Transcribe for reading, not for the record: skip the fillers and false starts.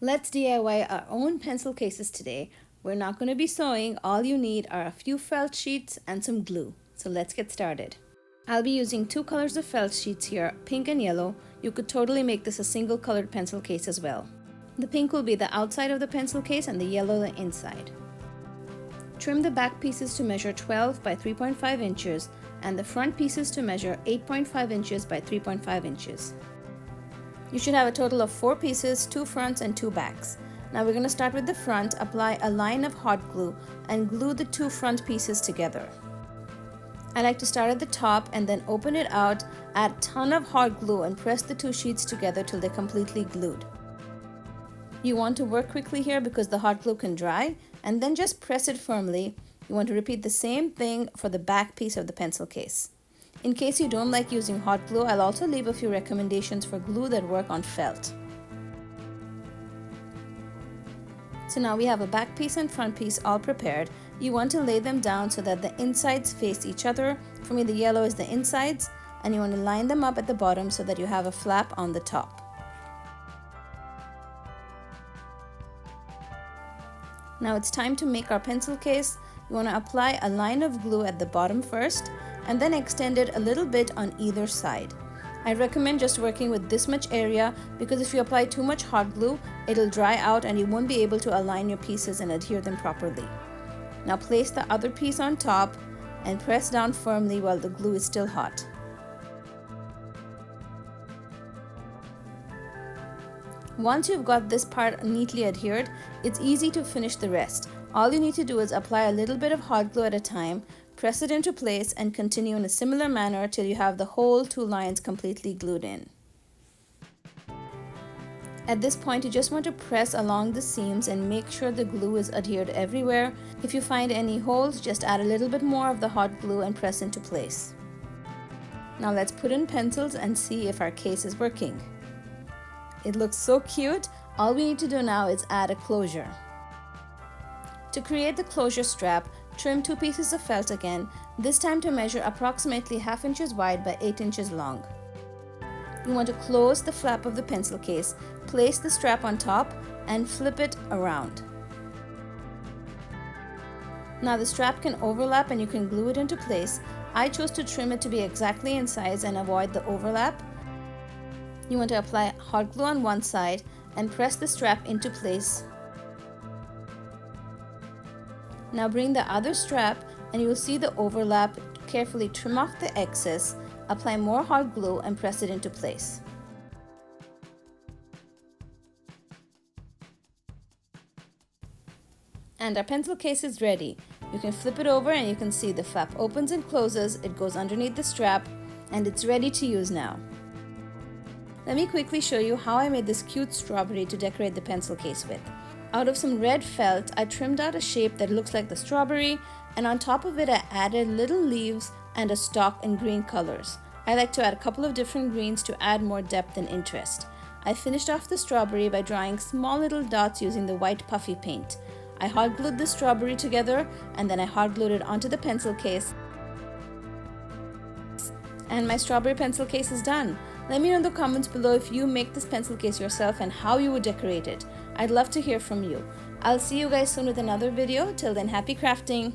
Let's DIY our own pencil cases today. We're not going to be sewing. All you need are a few felt sheets and some glue. So let's get started. I'll be using two colors of felt sheets here, pink and yellow. You could totally make this a single colored pencil case as well. The pink will be the outside of the pencil case and the yellow the inside. Trim the back pieces to measure 12 by 3.5 inches and the front pieces to measure 8.5 inches by 3.5 inches. You should have a total of 4 pieces, 2 fronts and 2 backs. Now we're going to start with the front, apply a line of hot glue and glue the 2 front pieces together. I like to start at the top and then open it out, add a ton of hot glue and press the 2 sheets together till they're completely glued. You want to work quickly here because the hot glue can dry, and then just press it firmly. You want to repeat the same thing for the back piece of the pencil case. In case you don't like using hot glue, I'll also leave a few recommendations for glue that work on felt. So now we have a back piece and front piece all prepared. You want to lay them down so that the insides face each other. For me, the yellow is the insides, and you want to line them up at the bottom so that you have a flap on the top. Now it's time to make our pencil case. You want to apply a line of glue at the bottom first and then extend it a little bit on either side. I recommend just working with this much area because if you apply too much hot glue, it'll dry out and you won't be able to align your pieces and adhere them properly. Now place the other piece on top and press down firmly while the glue is still hot. Once you've got this part neatly adhered, it's easy to finish the rest. All you need to do is apply a little bit of hot glue at a time, press it into place, and continue in a similar manner till you have the whole 2 lines completely glued in. At this point, you just want to press along the seams and make sure the glue is adhered everywhere. If you find any holes, just add a little bit more of the hot glue and press into place. Now let's put in pencils and see if our case is working. It looks so cute. All we need to do now is add a closure. To create the closure strap, trim 2 pieces of felt again, this time to measure approximately 1/2 inches wide by 8 inches long. You want to close the flap of the pencil case, place the strap on top and flip it around. Now the strap can overlap and you can glue it into place. I chose to trim it to be exactly in size and avoid the overlap. You want to apply hot glue on one side and press the strap into place. Now bring the other strap and you will see the overlap. Carefully trim off the excess, apply more hot glue and press it into place. And our pencil case is ready. You can flip it over and you can see the flap opens and closes, it goes underneath the strap, and it's ready to use now. Let me quickly show you how I made this cute strawberry to decorate the pencil case with. Out of some red felt, I trimmed out a shape that looks like the strawberry, and on top of it I added little leaves and a stalk in green colors. I like to add a couple of different greens to add more depth and interest. I finished off the strawberry by drawing small little dots using the white puffy paint. I hot glued the strawberry together and then I hot glued it onto the pencil case. And my strawberry pencil case is done. Let me know in the comments below if you make this pencil case yourself and how you would decorate it. I'd love to hear from you. I'll see you guys soon with another video. Till then, happy crafting!